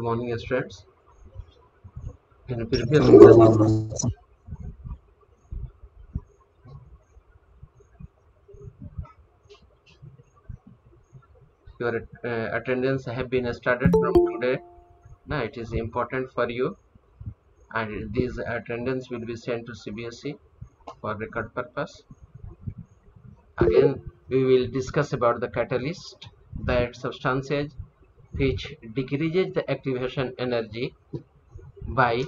Good morning, students. In previous class, your attendance have been started from today. Now it is important for you, and these attendance will be sent to CBSE for record purpose. Again, we will discuss about the catalyst, that substances which decreases the activation energy by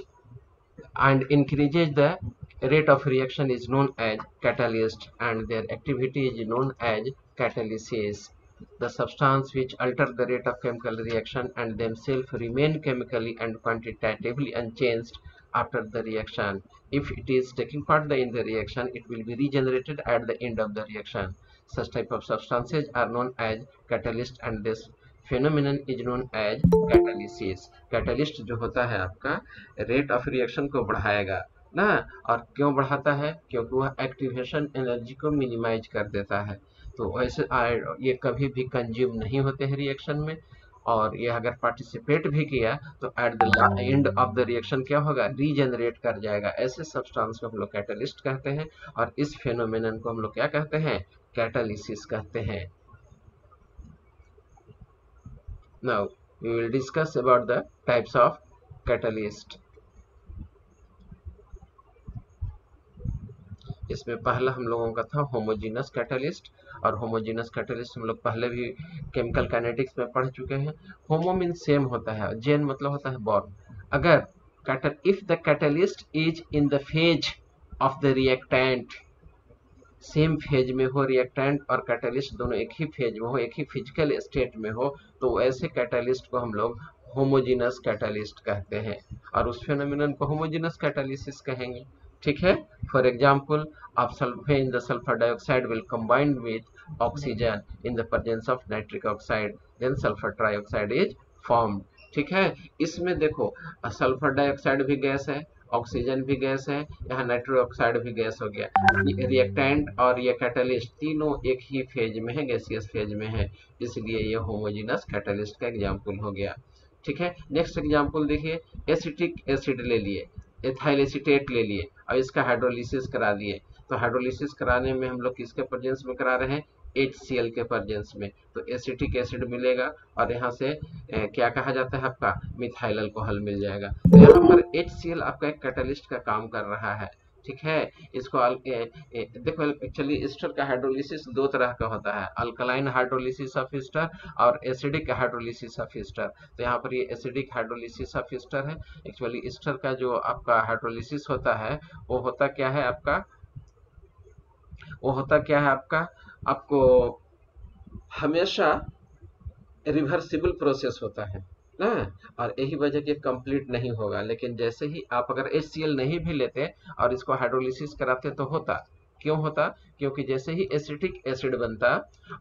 and increases the rate of reaction is known as catalyst, and their activity is known as catalysis. The substance which alter the rate of chemical reaction and themselves remain chemically and quantitatively unchanged after the reaction. If it is taking part in the reaction, it will be regenerated at the end of the reaction. Such type of substances are known as catalyst, and this phenomenon is known as catalysis. Catalyst जो होता है आपका rate of reaction को बढ़ाएगा ना, और क्यों बढ़ाता है? क्योंकि वह एक्टिवेशन एनर्जी को मिनिमाइज कर देता है। तो वैसे ये कभी भी कंज्यूम नहीं होते हैं रिएक्शन में, और ये अगर पार्टिसिपेट भी किया तो at the end of the reaction क्या होगा? रीजनरेट कर जाएगा। ऐसे सब्सटेंस को हम लोग कैटलिस्ट कहते हैं, और इस फेनोमेनन को हम लोग क्या कहते हैं? कैटालिसिस कहते हैं। Now we will discuss about the types of catalyst. इसमें पहला हम लोगों का था होमोजीनस कैटलिस्ट, और होमोजीनस कैटलिस्ट हम लोग पहले भी केमिकल काइनेटिक्स में पढ़ चुके हैं। होमो मीन सेम होता है, जेन मतलब होता है बॉर्न। अगर if the catalyst is in the phase of the reactant, same phase में हो रिएक्टेंट और कैटलिस्ट दोनों एक ही फेज में हो, एक ही फिजिकल स्टेट में हो, तो ऐसे कैटलिस्ट को हम लोग होमोजीनस कैटलिस्ट कहते हैं, और उस फेनोमेनन को होमोजीनस कैटालिसिस कहेंगे। ठीक है। For example, of sulfane, the sulfur dioxide will combine with oxygen in the presence of nitric oxide, then sulfur trioxide is formed. ठीक है। इसमें देखो, सल्फर डाइऑक्साइड भी गैस है, ऑक्सीजन भी गैस है, यहाँ नाइट्रिक ऑक्साइड भी गैस हो गया। रिएक्टेंट और ये कैटलिस्ट तीनों एक ही फेज में है, गैसियस फेज में है, इसलिए ये होमोजीनस कैटलिस्ट का एग्जाम्पल हो गया। ठीक है। नेक्स्ट एग्जाम्पल देखिए, एसिटिक एसिड ले लिए, एथाइल एसीटेट ले लिए, और इसका हाइड्रोलिसिस करा दिए। तो हाइड्रोलिसिस कराने में हम लोग किसके प्रेजेंस में करा रहे हैं? HCl के प्रेजेंस में। तो एसिटिक एसिड मिलेगा, और यहाँ से क्या कहा जाता है आपका? मिथाइल अल्कोहल मिल जाएगा। तो यहाँ पर HCl आपका एक कैटलिस्ट का काम कर रहा है। ठीक है। इसको देखो, एक्चुअली एस्टर का हाइड्रोलिसिस दो तरह का होता है, अल्कलाइन हाइड्रोलिसिस ऑफ एस्टर और एसिडिक हाइड्रोलिसिस ऑफ एस्टर। तो यहाँ पर ये एसिडिक हाइड्रोलिसिस ऑफ एस्टर है। एक्चुअली एस्टर का जो आपका हाइड्रोलिसिस होता है वो होता क्या है आपका? आपको हमेशा रिवर्सिबल प्रोसेस होता है ना, और यही वजह कि कंप्लीट नहीं होगा। लेकिन जैसे ही आप अगर HCl नहीं भी लेते और इसको हाइड्रोलिसिस कराते तो होता। क्यों होता? क्योंकि जैसे ही एसिटिक एसिड बनता,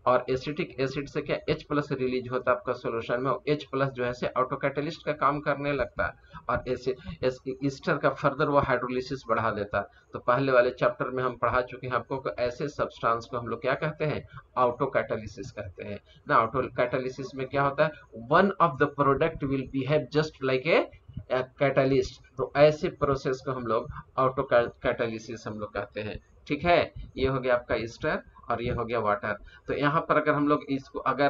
और एसिटिक एसिड से क्या H प्लस रिलीज होता आपका सॉल्यूशन में, H प्लस जो है से ऑटो कैटलिस्ट का काम करने लगता, और ईस्टर का फर्दर वो हाइड्रोलिसिस बढ़ा देता। तो पहले वाले चैप्टर में हम पढ़ा चुके हैं आपको कि ऐसे सब्सटेंस को हम लोग क्या कहते हैं? ऑटो कैटलिसिस कहते हैं ना। ऑटो कैटलिसिस में क्या होता है? One of the product will behave just like a catalyst. तो ऐसे प्रोसेस को हम लोग ऑटो कैटलिसिस हम लोग कहते हैं। ठीक है। ये हो गया आपका ईस्टर, और ये हो गया वाटर। तो यहाँ पर अगर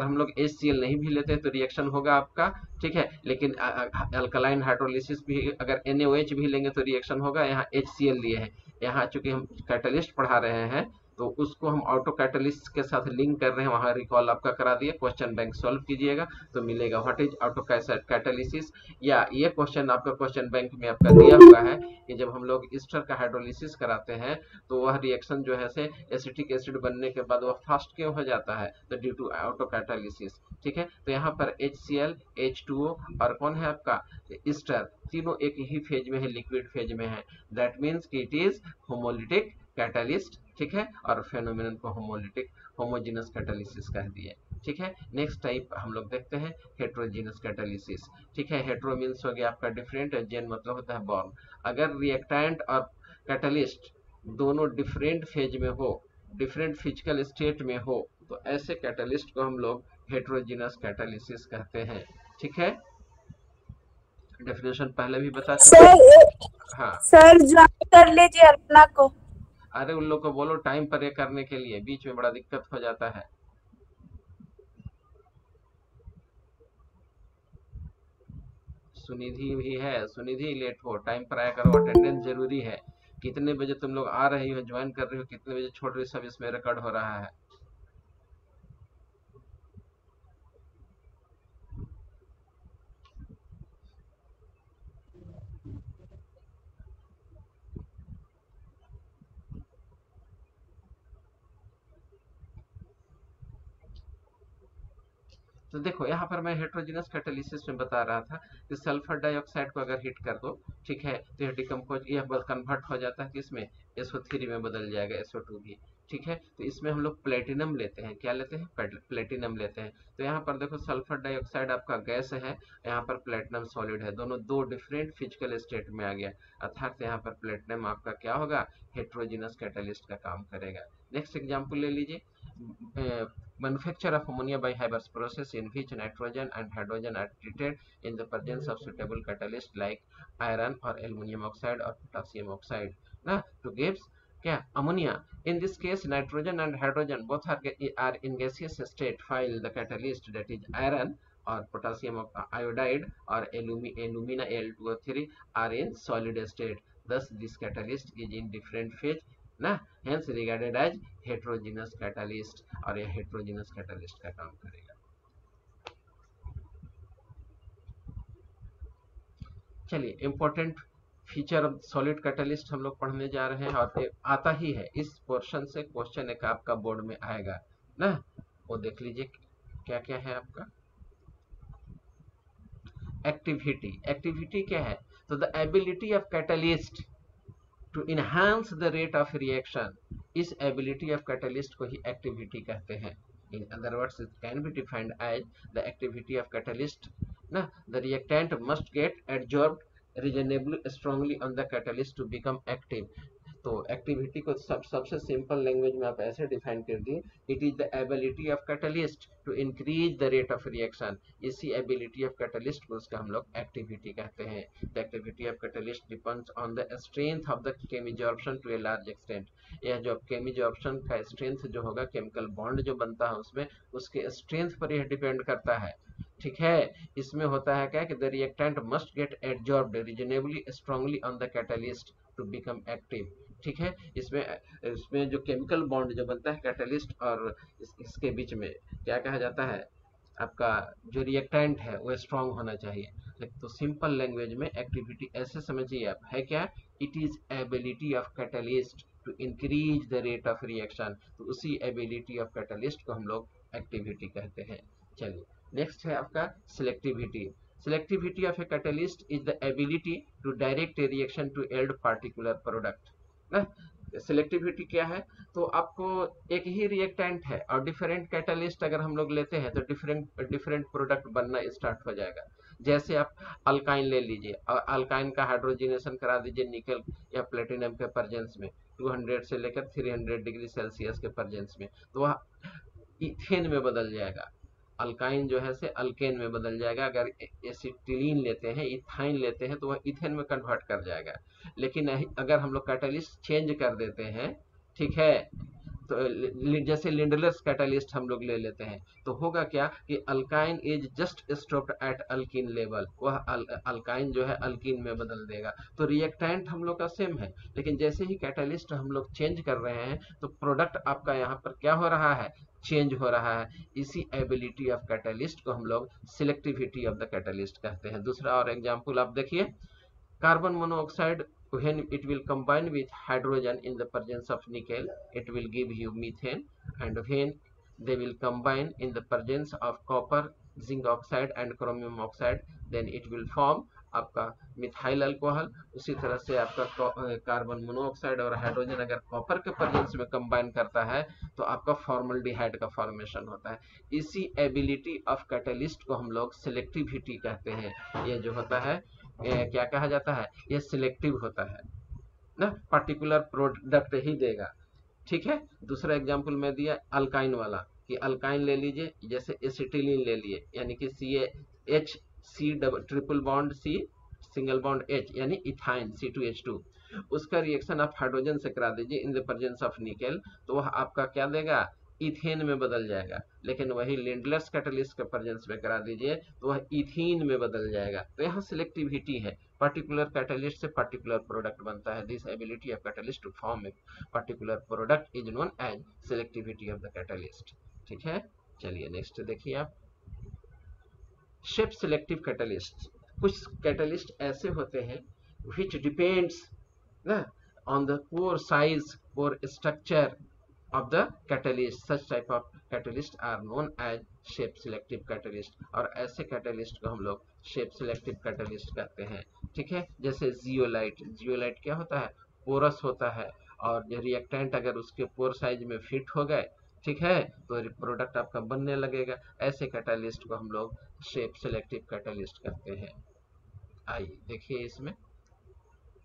हम लोग HCl नहीं भी लेते तो रिएक्शन होगा आपका। ठीक है। लेकिन अल्कलाइन हाइड्रोलिसिस भी अगर NaOH भी लेंगे तो रिएक्शन होगा। यहाँ HCl लिए हैं, यहाँ चूंकि हम कैटलिस्ट पढ़ा रहे हैं तो उसको हम ऑटो कैटलिस्ट के साथ लिंक कर रहे हैं। वहां रिकॉल आपका करा दिए, क्वेश्चन बैंक सॉल्व कीजिएगा तो मिलेगा व्हाट इज ऑटो कैटलिसिस। या ये क्वेश्चन आपका क्वेश्चन बैंक में आपका दिया हुआ है कि जब हम लोग ईस्टर का हाइड्रोलिसिस कराते हैं तो वह रिएक्शन जो है से एसिटिक एसिड बनने के बाद वह फास्ट क्यों हो जाता है? तो ड्यू टू ऑटो कैटलिसिस। ठीक है। तो यहाँ पर HCl, H2O और कौन है आपका? ईस्टर, तीनों एक ही फेज में है, लिक्विड फेज में है। दैट मीन्स कि इट इज होमोलिटिक कैटलिस्ट। ठीक है। और फेनोमेनन को होमोजीनस कैटलिसिस कह दिए। ठीक है। नेक्स्ट टाइप हम लोग देखते हैं हेट्रोजीनस कैटलिसिस। ठीक है। हेट्रो मीन्स हो गया आपका डिफरेंट, जेन मतलब होता है बॉर्न। अगर रिएक्टेंट और कैटलिस्ट दोनों डिफरेंट फेज में हो, डिफरेंट फिजिकल स्टेट में हो, तो ऐसे कैटलिस्ट को हम लोग हेट्रोजीनस कैटलिसिस कहते हैं। ठीक है। डेफिनेशन पहले भी बता चुके हैं। सर हाँ, सर ज्वाइन कर लीजिए अर्पणा को। अरे उन लोग को बोलो टाइम पर ये करने के लिए, बीच में बड़ा दिक्कत हो जाता है। सुनिधि भी है, सुनिधि लेट हो, टाइम पर आया करो, अटेंडेंस जरूरी है। कितने बजे तुम लोग आ रही हो, ज्वाइन कर रही हो, कितने बजे छोड़ रही हो, सब इसमें रिकॉर्ड हो रहा है। तो देखो यहाँ पर मैं हेट्रोजीनस कैटालिसिस में बता रहा था कि सल्फर डाइऑक्साइड को अगर हिट कर दो, ठीक है, तो यह डिकम्पोज, यह कन्वर्ट हो जाता है कि इसमें SO3 में बदल जाएगा, SO2 भी, ठीक है। तो इसमें हम लोग प्लेटिनम लेते हैं, क्या लेते हैं, प्लेटिनम लेते हैं। तो यहाँ पर देखो सल्फर डाइऑक्साइड आपका गैस है, यहाँ पर प्लेटिनम सॉलिड है, दोनों दो डिफरेंट फिजिकल स्टेट में आ गया, अर्थात यहाँ पर प्लेटिनम आपका क्या होगा, हेट्रोजीनस कैटालिस्ट का काम करेगा। नेक्स्ट एग्जाम्पल ले लीजिए, manufacture of ammonia by Haber's process in which nitrogen and hydrogen are treated in the presence of suitable catalyst like iron or aluminum oxide or potassium oxide ना, to gives क्या ammonia. In this case nitrogen and hydrogen both are in gaseous state while the catalyst, that is iron or potassium iodide or alumina Al2O3 are in solid state. Thus this catalyst is in different phase ना, hence regarded as heterogeneous catalyst, और यह heterogeneous catalyst का काम करेगा। चलिए important feature of solid catalyst हम लोग पढ़ने जा रहे हैं, और आता ही है इस पोर्शन से क्वेश्चन एक आपका बोर्ड में आएगा ना, वो देख लीजिए क्या क्या है आपका। एक्टिविटी, एक्टिविटी क्या है, तो the ability of catalyst to enhance the rate of reaction, इस एबिलिटी ऑफ कैटलिस्ट को ही एक्टिविटी कहते हैं। In other words it can be defined as the activity of catalyst ना, the reactant must get adsorbed reasonably strongly on the catalyst to become active. तो activity को सबसे simple language में आप ऐसे डिफाइन कर दिए, it is the ability of catalyst to increase the rate of reaction, इसी एबिलिटी ऑफ कैटलिस्ट को उसका हम लोग एक्टिविटी कहते हैं। The activity of catalyst depends on the strength of the chemisorption to a large extent, यह जो केमिजॉर्प्शन का स्ट्रेंथ जो होगा, केमिकल बॉन्ड जो बनता है उसमें, उसके स्ट्रेंथ पर यह डिपेंड करता है, ठीक है। इसमें होता है क्या कि the reactant must get adsorbed reasonably strongly on the catalyst to become active, ठीक है। इसमें जो केमिकल बॉन्ड जो बनता है कैटलिस्ट और इसके बीच में, क्या कहा जाता है, आपका जो रिएक्टेंट है वो स्ट्रांग होना चाहिए। तो सिंपल लैंग्वेज में एक्टिविटी ऐसे समझिए आप, है क्या, it is ability of catalyst to increase the rate of reaction, तो उसी एबिलिटी ऑफ कैटलिस्ट को हम लोग एक्टिविटी कहते हैं। चलिए नेक्स्ट है आपका selectivity. Selectivity of a catalyst is the ability to direct a reaction to yield particular product ना। सिलेक्टिविटी क्या है, तो आपको एक ही रिएक्टेंट है और डिफरेंट कैटालिस्ट अगर हम लोग लेते हैं तो डिफरेंट डिफरेंट प्रोडक्ट बनना स्टार्ट हो जाएगा। जैसे आप अल्काइन ले लीजिए और अल्काइन का हाइड्रोजनेशन करा दीजिए निकल या प्लेटिनम के प्रेजेंस में 200 से लेकर 300 डिग्री सेल्सियस के प्रेजेंस में, तो वह इथेन में बदल जाएगा, अल्काइन जो है से अल्केन में बदल जाएगा। अगर एसिटिलीन लेते हैं, इथाइन लेते हैं, तो वह इथेन में कन्वर्ट कर जाएगा। लेकिन अगर हम लोग कैटालिस्ट चेंज कर देते हैं, ठीक है, तो जैसे लिंडलर्स कैटालिस्ट हम लोग ले लेते हैं, तो होगा क्या कि alkyne is just stopped at alkene level, वह अल्काइन जो है अल्किन में बदल देगा। तो रिएक्टेंट हम लोग का सेम है, लेकिन जैसे ही कैटालिस्ट हम लोग चेंज कर रहे हैं तो प्रोडक्ट आपका यहाँ पर क्या हो रहा है, चेंज हो रहा है। इसी एबिलिटी ऑफ कैटालिस्ट को हम लोग सिलेक्टिविटी ऑफ द कैटालिस्ट कहते हैं। दूसरा और एग्जाम्पल आप देखिए, carbon monoxide, when it will combine with hydrogen in the presence of nickel, it will give you methane, and when they will combine in the presence of copper, zinc oxide and chromium oxide, then it will form आपका methyl alcohol. उसी तरह से आपका carbon monoxide और hydrogen अगर copper के presence में combine करता है तो आपका फॉर्मल्डिहाइड का फॉर्मेशन होता है। इसी एबिलिटी ऑफ कैटलिस्ट को हम लोग सिलेक्टिविटी कहते हैं। ये जो होता है क्या कहा जाता है, ये सिलेक्टिव होता है ना, पर्टिकुलर प्रोडक्ट ही देगा, ठीक है। दूसरा एग्जांपल मैं दिया अल्काइन वाला, कि अल्काइन ले लीजिए, जैसे एसिटिलीन ले लिए, यानी कि C H C triple bond C single bond H यानी इथाइन C2H2, उसका रिएक्शन आप हाइड्रोजन से करा दीजिए in the presence of nickel, तो वह आपका क्या देगा, इथेन में बदल जाएगा। लेकिन वही लिंडलर्स कैटलिस्ट के प्रेजेंस में करा दीजिए तो वह इथीन में बदल जाएगा। तो यहाँ सिलेक्टिविटी है, पर्टिकुलर कैटलिस्ट से पर्टिकुलर प्रोडक्ट बनता है। This ability of catalyst to form a particular product is known as selectivity of the catalyst. ठीक है, चलिए नेक्स्ट देखिए आप, शेप सिलेक्टिव कैटलिस्ट। कुछ कैटलिस्ट ऐसे होते हैं which depends ना on the pore size, pore structure of the catalyst. Such type of catalyst are known as shape selective catalyst, और ऐसे catalyst को हम लोग shape selective catalyst कहते हैं। ठीक है, जैसे जियोलाइट, जियोलाइट क्या होता है, पोरस होता है, और जो रिएक्टेंट अगर उसके पोर साइज में फिट हो गए, ठीक है, तो प्रोडक्ट आपका बनने लगेगा। ऐसे कैटालिस्ट को हम लोग शेप सिलेक्टिव कैटालिस्ट कहते हैं। आइए देखिए इसमें,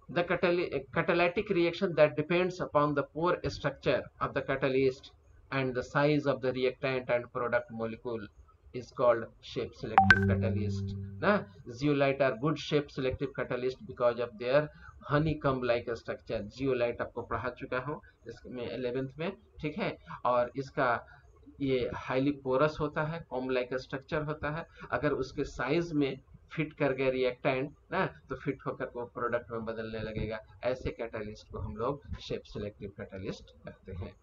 the catalytic reaction that depends upon the pore structure of the catalyst and the size of the reactant and product molecule is called shape selective catalyst ना। zeolite are good shape selective catalyst because of their honeycomb like structure। zeolite आपको पढ़ा चुका हूँ इसमें 11th में, ठीक है, और इसका ये हाईली पोरस होता है, कॉम्ब लाइक स्ट्रक्चर होता है। अगर उसके साइज में फिट कर गए रिएक्टेंट ना, तो फिट होकर वो प्रोडक्ट में बदलने लगेगा। ऐसे कैटालिस्ट को हम लोग शेप सिलेक्टिव कैटालिस्ट कहते हैं।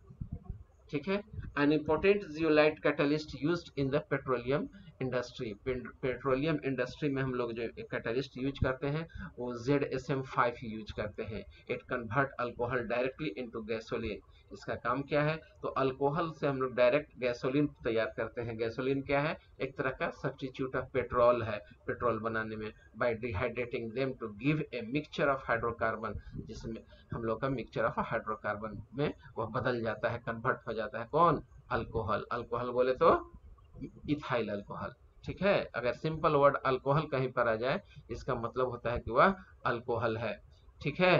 ठीक है, an important zeolite catalyst used in the petroleum industry. Petroleum industry में हम लोग जो कैटालिस्ट यूज करते हैं वो ZSM5 यूज करते हैं। It convert alcohol directly into gasoline. इसका काम क्या है, तो अल्कोहल से हम लोग डायरेक्ट गैसोलीन तैयार करते हैं। गैसोलीन क्या है, एक तरह का सब्स्टिट्यूट ऑफ पेट्रोल है पेट्रोल बनाने में, by dehydrating them to give a mixture of hydrocarbon, जिसमें हम लोग का मिक्सचर ऑफ हाइड्रोकार्बन में वह बदल जाता है, कन्वर्ट हो जाता है। कौन, अल्कोहल। अल्कोहल बोले तो इथाइल अल्कोहल। ठीक है, अगर सिंपल वर्ड अल्कोहल कहीं पर आ जाए इसका मतलब होता है कि वह अल्कोहल है। ठीक है,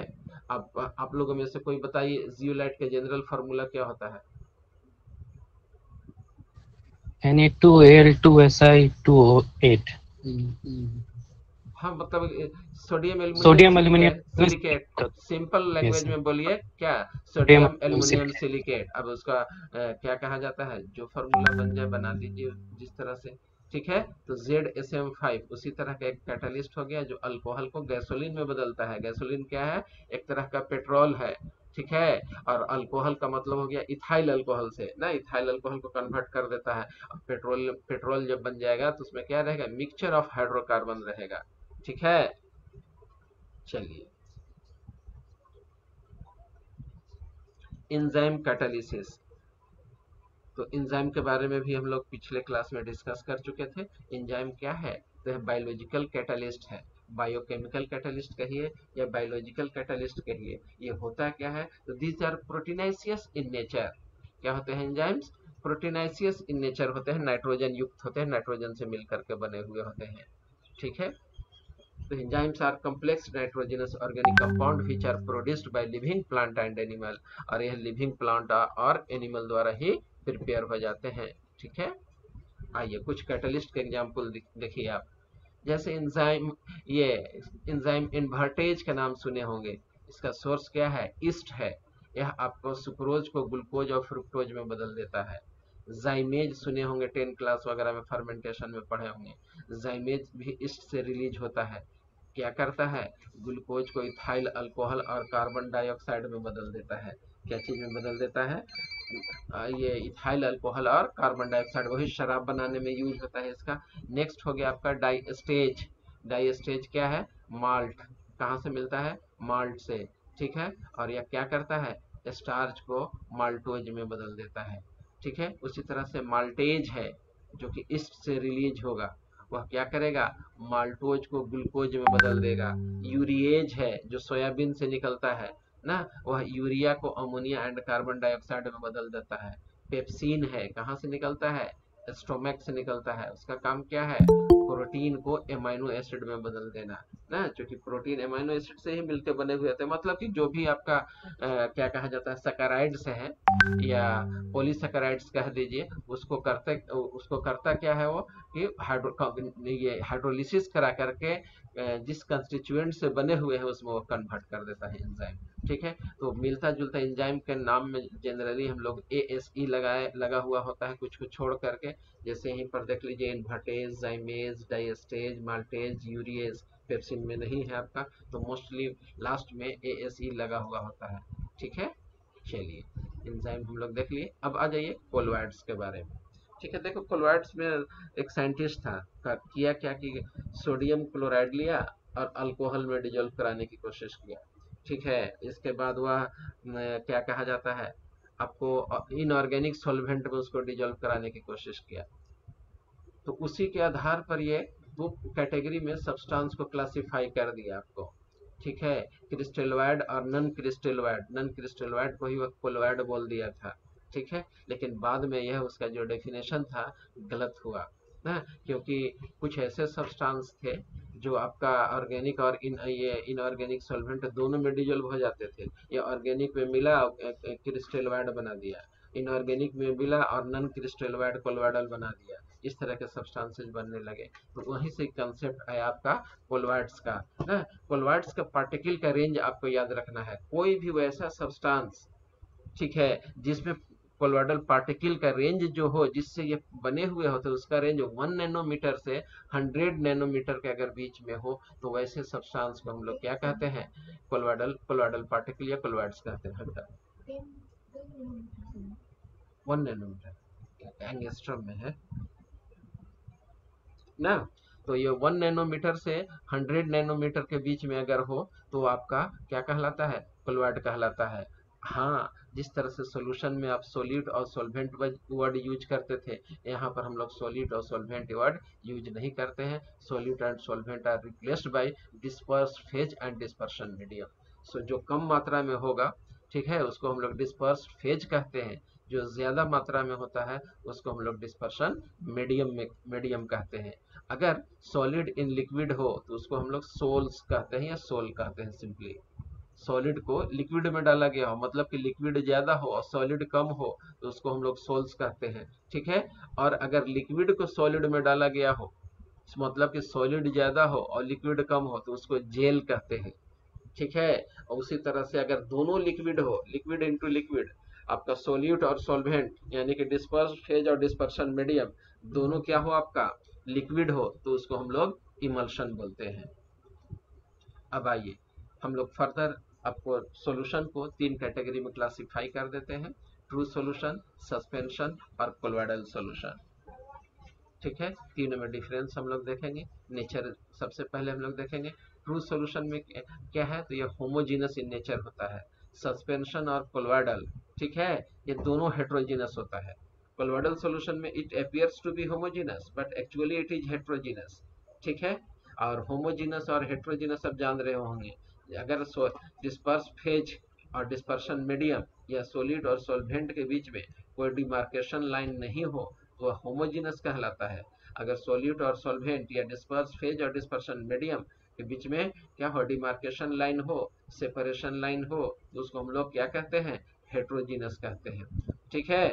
अब आप लोगों में से कोई बताइए जियोलाइट का जनरल फार्मूला क्या होता है। Na2Al2Si2O8। हाँ, मतलब sodium sodium aluminium aluminium silicate. Simple language में बोलिए क्या, सोडियम सोडियम एल्युमिनियम सिलिकेट। अब उसका क्या कहा जाता है, जो फार्मूला बन जाए बना दीजिए जिस तरह से। ठीक है, तो ZSM5 उसी तरह का एक कैटालिस्ट हो गया जो अल्कोहल को गैसोलीन में बदलता है। गैसोलीन क्या है, एक तरह का पेट्रोल है। ठीक है, और अल्कोहल का मतलब हो गया इथाइल अल्कोहल से ना, इथाइल अल्कोहल को कन्वर्ट कर देता है। अब पेट्रोल पेट्रोल जब बन जाएगा तो उसमें क्या रहेगा, मिक्सचर ऑफ हाइड्रोकार्बन रहेगा। ठीक है, चलिए एंजाइम कैटालिसिस। तो एंजाइम के बारे में भी हम लोग पिछले क्लास में डिस्कस कर चुके थे। एंजाइम क्या है, तो यह बायोलॉजिकल कैटालिस्ट है। बायोकेमिकल कैटालिस्ट कहिए या बायोलॉजिकल कैटालिस्ट कहिए, ये होता क्या है, तो दीज आर प्रोटीनाइसियस इन नेचर। क्या होते हैं एंजाइम्स, प्रोटीनाइसियस इन नेचर होते हैं, नाइट्रोजन युक्त होते हैं, नाइट्रोजन से मिलकर के बने हुए होते हैं। ठीक है, तो enzymes are complex nitrogenous organic compound which are produced by living plant and animal। और यह लिविंग प्लांट और एनिमल द्वारा ही प्रिपेयर हो जाते हैं। ठीक है, आइए कुछ कैटलिस्ट के एग्जाम्पल देखिए आप। जैसे एंजाइम, ये एंजाइम इन्वर्टेज का नाम सुने होंगे। इसका सोर्स क्या है, ईस्ट है। यह आपको सुक्रोज को ग्लूकोज और फ्रुक्टोज में बदल देता है। जाइमेज सुने होंगे 10 क्लास वगैरह में फर्मेंटेशन में पढ़े होंगे। जाइमेज भी ईस्ट से रिलीज होता है। क्या करता है, ग्लूकोज को इथाइल अल्कोहल और कार्बन डाइऑक्साइड में बदल देता है। क्या चीज में बदल देता है, ये इथाइल अल्कोहल और कार्बन डाइऑक्साइड, वही शराब बनाने में यूज होता है इसका। नेक्स्ट हो गया आपका डाइस्टेज। डाइस्टेज क्या है, माल्ट। कहाँ से मिलता है, माल्ट से। ठीक है, और यह क्या करता है, स्टार्च को माल्टोज में बदल देता है। ठीक है, उसी तरह से माल्टेज है जो कि ईस्ट से रिलीज होगा, वह क्या करेगा, माल्टोज को ग्लूकोज में बदल देगा। यूरिएज है जो सोयाबीन से निकलता है ना, वह यूरिया को अमोनिया एंड कार्बन डाइऑक्साइड में बदल देता है। पेप्सिन है, कहाँ से निकलता है, स्टोमैक से निकलता है। उसका काम क्या है, प्रोटीन को एमाइनो एसिड में बदल देना ना, क्योंकि प्रोटीन एमाइनो एसिड से ही मिलके बने हुए थे। मतलब कि जो भी आपका क्या कहा जाता है सैकराइड्स है या पॉलीसैकराइड्स कह दीजिए, उसको करता क्या है वो कि ये हाइड्रोलिसिस करा करके जिस कंस्टिट्यूएंट से बने हुए हैं उसमें वो कन्वर्ट कर देता है एंजाइम। ठीक है, तो मिलता जुलता एंजाइम के नाम में जनरली हम लोग ASE लगा हुआ होता है कुछ कुछ छोड़ करके। जैसे यहीं पर देख लीजिए invertase, zymase, diastase, maltase, urease pepsin में नहीं है आपका, तो मोस्टली लास्ट में ASE लगा हुआ होता है। ठीक है, चलिए एंजाइम हम लोग देख लिए। अब आ जाइए कोलॉइड्स के बारे में। ठीक है, देखो कोलॉइड्स में एक साइंटिस्ट था, किया क्या कि सोडियम क्लोराइड लिया और अल्कोहल में डिजोल्व कराने की कोशिश किया। ठीक है, इसके बाद वह क्या कहा जाता है आपको इनऑर्गेनिक सॉल्वेंट में उसको डिजोल्व कराने की कोशिश किया। तो उसी के आधार पर ये दो कैटेगरी में सब्सटेंस को क्लासिफाई कर दिया आपको। ठीक है, क्रिस्टलोइड और नॉन क्रिस्टलोइड, नॉन क्रिस्टलोइड को ही वो कोलॉइड बोल दिया था। ठीक है, लेकिन बाद में यह उसका जो डेफिनेशन था गलत हुआ ना, क्योंकि कुछ ऐसे सब्सटेंस थे जो आपका ऑर्गेनिक और ये इनऑर्गेनिक सॉल्वेंट दोनों में डिजोल्व हो जाते थे। ये ऑर्गेनिक में मिला क्रिस्टलोइड बना दिया, इनऑर्गेनिक में मिला और नॉन क्रिस्टलोइड कोलॉइडल बना दिया। इस तरह के सब्सटेंसेस बनने लगे, तो वहीं से कंसेप्ट आया आपका कोलॉइड्स का ना। कोलॉइड्स का पार्टिकल का रेंज आपको याद रखना है। कोई भी वैसा सब्सटेंस, ठीक है, जिसमें कोलॉइडल पार्टिकल का रेंज जो हो, जिससे ये बने हुए होते उसका रेंज 1 नैनोमीटर से 100 नैनोमीटर के अगर बीच में हो, तो वैसे सब्सटेंस को हम लोग क्या कहते हैं, कोलॉइडल पार्टिकल या कोलॉइड्स कहते हैं। 1 नैनोमीटर एंगस्ट्रम में है ना, तो ये 1 नैनोमीटर से 100 नैनोमीटर के बीच में अगर हो तो आपका क्या कहलाता है, कोलॉइड कहलाता है। हाँ, जिस तरह से सॉल्यूशन में आप सॉलिड और सॉल्वेंट वर्ड यूज करते थे, यहाँ पर हम लोग सॉलिड और सॉल्वेंट वर्ड यूज नहीं करते हैं। Solid and solvent are replaced by disperse phase and dispersion medium. So जो कम मात्रा में होगा, ठीक है, उसको हम लोग डिस्पर्स फेज कहते हैं। जो ज्यादा मात्रा में होता है उसको हम लोग डिस्पर्शन मीडियम कहते हैं। अगर सॉलिड इन लिक्विड हो तो उसको हम लोग सोल्स कहते हैं या सोल कहते हैं। सिंपली सॉलिड को लिक्विड में डाला गया हो, मतलब कि लिक्विड ज्यादा हो और सॉलिड कम हो, तो उसको हम लोग सोल्स कहते हैं। ठीक है, और अगर लिक्विड को सॉलिड में डाला गया हो, मतलब कि सॉलिड ज्यादा हो और लिक्विड कम हो, तो उसको जेल कहते हैं। ठीक है, और उसी तरह से अगर दोनों लिक्विड हो, लिक्विड इनटू लिक्विड, आपका सोल्यूट और सॉल्वेंट यानी कि डिस्पर्स फेज और डिस्पर्शन मीडियम दोनों क्या हो आपका लिक्विड हो, तो उसको हम लोग इमल्शन बोलते हैं। अब आइए हम लोग फर्दर आपको सॉल्यूशन को 3 कैटेगरी में क्लासिफाई कर देते हैं, ट्रू सॉल्यूशन, सस्पेंशन और कोलॉइडल सॉल्यूशन। ठीक है, तीनों में डिफरेंस हम लोग देखेंगे। नेचर सबसे पहले हम लोग देखेंगे। ट्रू सॉल्यूशन में क्या है, तो ये होमोजीनस इन नेचर होता है। सस्पेंशन और कोलॉइडल, ठीक है, ये दोनों हेट्रोजीनस होता है। कोलॉइडल सॉल्यूशन में it appears to be homogeneous but actually it is heterogeneous. ठीक है, और होमोजीनस और हेट्रोजीनस आप जान रहे होंगे। अगर डिस्पर्स फेज और डिस्पर्शन मीडियम या सॉलिड और सॉल्वेंट के बीच में कोई डिमार्केशन लाइन नहीं हो तो वह होमोजीनस कहलाता है। अगर सॉल्यूट और सॉल्वेंट या डिस्पर्स फेज और डिस्पर्शन मीडियम के बीच में क्या हो, डिमार्केशन लाइन हो, सेपरेशन लाइन हो, तो उसको हम लोग क्या कहते हैं, हेट्रोजीनस कहते हैं। ठीक है,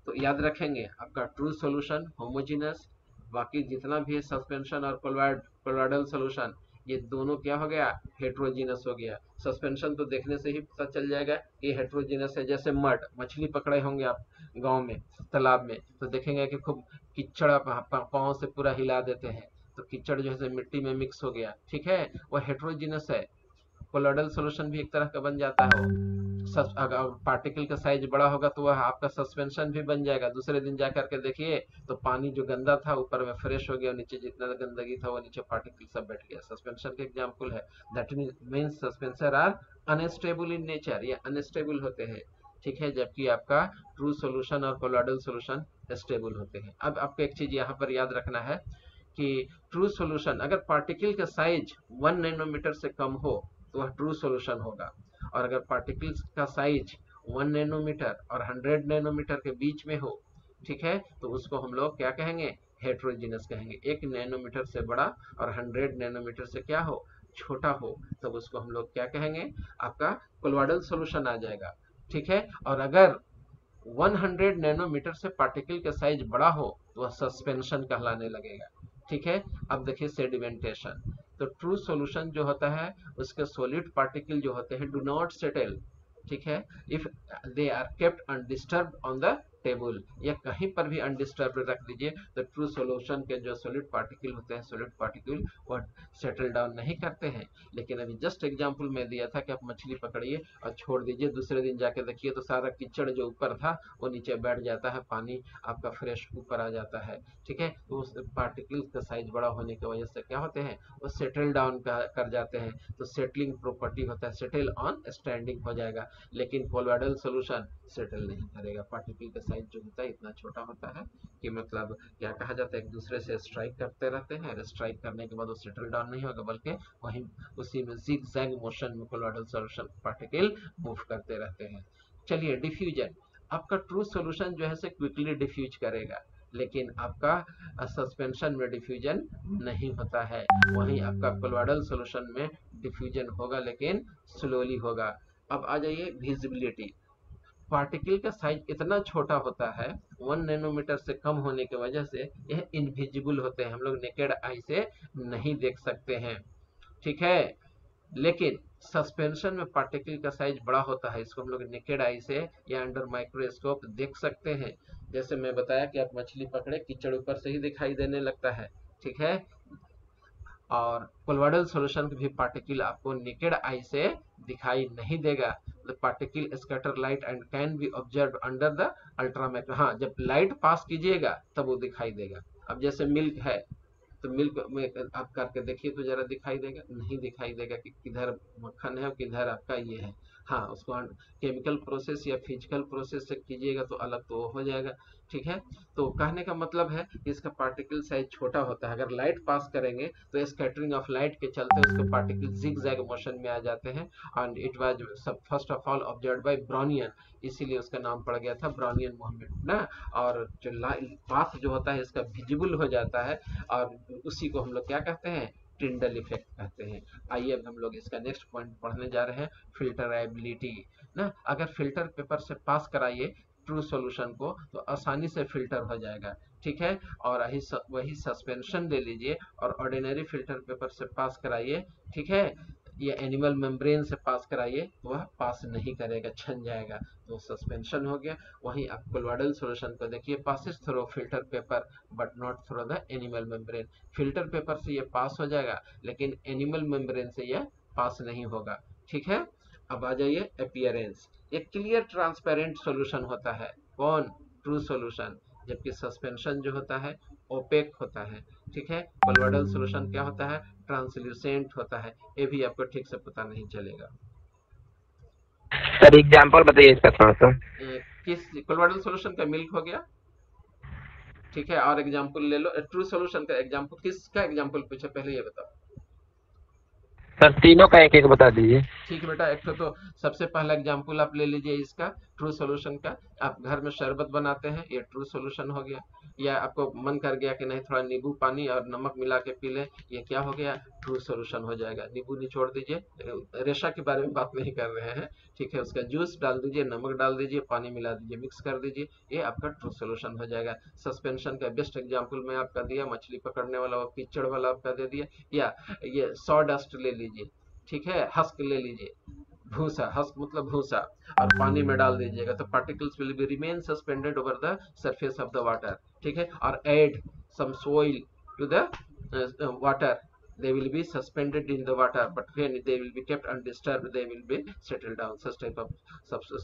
तो याद रखेंगे आपका ट्रू सॉल्यूशन होमोजीनस, बाकी जितना भी है सस्पेंशन और कोलॉइडल सॉल्यूशन, ये दोनों क्या हो गया, हेट्रोजीनस हो गया। सस्पेंशन तो देखने से ही पता चल जाएगा कि हेट्रोजीनस है। जैसे मड, मछली पकड़े होंगे आप गांव में तालाब में, तो देखेंगे कि खूब कीचड़ पाँव से पूरा हिला देते हैं, तो कीचड़ जो है मिट्टी में मिक्स हो गया। ठीक है, वो हेट्रोजीनस है। कोलॉइडल सॉल्यूशन भी एक तरह का बन जाता है वो। अगर पार्टिकल का साइज बड़ा होगा तो वह आपका सस्पेंशन भी बन जाएगा। दूसरे दिन जा करके देखिए तो पानी जो गंदा था ऊपर में फ्रेश हो गया, नीचे जितना गंदगी था वो नीचे पार्टिकल सब बैठ गया। सस्पेंशन के एग्जांपल है। That means suspensions are unstable in nature, ये अनस्टेबल होते हैं। ठीक है, जबकि आपका ट्रू सॉल्यूशन और कोलॉइडल सॉल्यूशन स्टेबल होते हैं। अब आपको एक चीज यहाँ पर याद रखना है कि ट्रू सॉल्यूशन अगर पार्टिकल का साइज 1 नैनोमीटर से कम हो तो वह ट्रू सॉल्यूशन होगा, और अगर पार्टिकल्स का साइज 1 नैनोमीटर और 100 नैनोमीटर के बीच में हो, ठीक है, तो उसको हम लोग क्या कहेंगे, हेट्रोजीनस कहेंगे। 1 नैनोमीटर से बड़ा और 100 नैनोमीटर से क्या हो, छोटा हो, तब उसको हम लोग क्या कहेंगे, आपका कोलोइडल सॉल्यूशन आ जाएगा। ठीक है, और अगर 100 नैनोमीटर से पार्टिकल का साइज बड़ा हो तो वह सस्पेंशन कहलाने लगेगा। ठीक है, अब देखिए सेडिमेंटेशन। तो ट्रू सॉल्यूशन जो होता है उसके सॉलिड पार्टिकल जो होते हैं डू नॉट सेटल, ठीक है, if they are kept undisturbed on the table, या कहीं पर भी अनडिस्टर्ब रख दीजिए तो ट्रू सॉल्यूशन के जो सॉलिड पार्टिकल होते हैं, सॉलिड पार्टिकल वो सेटल डाउन नहीं करते हैं। लेकिन अभी जस्ट एग्जांपल में दिया था कि आप मछली पकड़िए और छोड़ दीजिए, दूसरे दिन जाके देखिए तो सारा कीचड़ जो ऊपर था वो नीचे बैठ जाता है, पानी आपका फ्रेश ऊपर आ जाता है। ठीक है, तो उस पार्टिकल का साइज बड़ा होने की वजह से क्या होते हैं, वो सेटल डाउन कर जाते हैं, तो सेटलिंग प्रॉपर्टी होता है, सेटल ऑन स्टैंडिंग हो जाएगा। लेकिन कोलोइडल सॉल्यूशन सेटल नहीं करेगा, पार्टिकल का साइज जो होता है इतना छोटा होता है कि मतलब क्या कहा जाता है, एक दूसरे से स्ट्राइक करते रहते हैं, स्ट्राइक करने के बाद वो सेटल डाउन नहीं होगा बल्कि वहीं उसी में जिग जैग मोशन में कोलोइडल सॉल्यूशन पार्टिकल मूव करते रहते हैं। चलिए डिफ्यूजन, आपका ट्रू सॉल्यूशन जो है से क्विकली डिफ्यूज करेगा, लेकिन आपका सस्पेंशन में डिफ्यूजन नहीं होता है। वहीं आपका कोलोइडल सॉल्यूशन में डिफ्यूजन होगा लेकिन स्लोली होगा। अब आ जाइए विजिबिलिटी। पार्टिकल का साइज इतना छोटा होता है 1 नैनोमीटर से कम होने की वजह से यह इनविजिबल होते हैं, हम लोग नेकेड आई से नहीं देख सकते हैं। ठीक है, लेकिन सस्पेंशन में पार्टिकल का साइज बड़ा होता है, इसको हम लोग नेकेड आई से या अंडर माइक्रोस्कोप देख सकते हैं। जैसे मैं बताया कि आप मछली पकड़े, कीचड़ ऊपर से ही दिखाई देने लगता है। ठीक है, और कोलोइडल सॉल्यूशन भी पार्टिकल आपको नेकेड आई से दिखाई नहीं देगा। The particle scatter light and can be observe under the ultramicro, हाँ जब लाइट पास कीजिएगा तब वो दिखाई देगा। अब जैसे मिल्क है तो मिल्क में आप करके देखिए तो जरा दिखाई देगा, नहीं दिखाई देगा कि किधर मक्खन है और किधर आपका ये है। हाँ, उसको केमिकल प्रोसेस या फिजिकल प्रोसेस से कीजिएगा तो अलग तो हो जाएगा। ठीक है, तो कहने का मतलब है कि इसका पार्टिकल साइज छोटा होता है, अगर लाइट पास करेंगे तो स्कैटरिंग ऑफ लाइट के चलते उसके पार्टिकल जिग जैग मोशन में आ जाते हैं। And it was first of all observed bye Brownian, इसीलिए उसका नाम पड़ गया था ब्राउनियन मूवमेंट ना। और जो पाथ जो होता है इसका विजिबल हो जाता है, और उसी को हम लोग क्या कहते हैं, टिंडल इफेक्ट कहते हैं। आइए अब हम लोग इसका नेक्स्ट पॉइंट पढ़ने जा रहे हैं, फिल्टरेबिलिटी ना। अगर फिल्टर पेपर से पास कराइए ट्रू सॉल्यूशन को तो आसानी से फिल्टर हो जाएगा। ठीक है, और वही सस्पेंशन ले लीजिए और ऑर्डिनरी फिल्टर पेपर से पास कराइए। ठीक है, ये एनिमल मेम्ब्रेन से पास कराइए तो वह पास नहीं करेगा, छन जाएगा, तो सस्पेंशन हो गया। वहीं आप कोलोइडल सॉल्यूशन को देखिए, passes through filter paper but not through the animal membrane. Filter paper से ये पास हो जाएगा लेकिन एनिमल मेम्ब्रेन से यह पास नहीं होगा। ठीक है, अब आ जाइए अपीयरेंस। ये क्लियर ट्रांसपेरेंट सॉल्यूशन होता है, कौन, ट्रू सॉल्यूशन, जबकि सस्पेंशन जो होता है ओपेक होता है। ठीक है, कोलोइडल सॉल्यूशन क्या होता है, ट्रांसल्यूसेंट होता है। ये भी आपको ठीक से पता नहीं चलेगा। सर एग्जांपल बताइए इसका थोड़ा सा। किस कोलोइडल सॉल्यूशन का मिल्क हो गया, ठीक है, और एग्जांपल ले लो। ट्रू सॉल्यूशन का एग्जांपल, किसका एग्जांपल पूछे पहले ये बताओ। सर तीनों का एक एक बता दीजिए। ठीक है बेटा, एक तो सबसे पहला एग्जांपल आप ले लीजिए इसका ट्रू सॉल्यूशन का। आप घर में शरबत बनाते हैं, ये ट्रू सॉल्यूशन हो गया। या आपको मन कर गया कि नहीं थोड़ा नींबू पानी और नमक मिला के पी लें, ये क्या हो गया, ट्रू सॉल्यूशन हो जाएगा। नींबू निचोड़ दीजिए, रेशा के बारे में बात नहीं कर रहे हैं। ठीक है, उसका जूस डाल दीजिए, नमक डाल दीजिए, पानी मिला दीजिए, मिक्स कर दीजिए, ये आपका ट्रू सॉल्यूशन हो जाएगा। सस्पेंशन का बेस्ट एग्जाम्पल मैं आपका दिया, मछली पकड़ने वाला वो कीचड़ वाला आपका दे दिया। या ये सॉ डस्ट ले लीजिए, ठीक है, हस्क ले लीजिए, भूसा, हस्क मतलब भूसा, और पानी में डाल दीजिएगा तो particles will be remain suspended over the surface of the water. ठीक है, और add some soil to the water, they will be suspended in the water but when they will be kept undisturbed they will be settled down. Such type of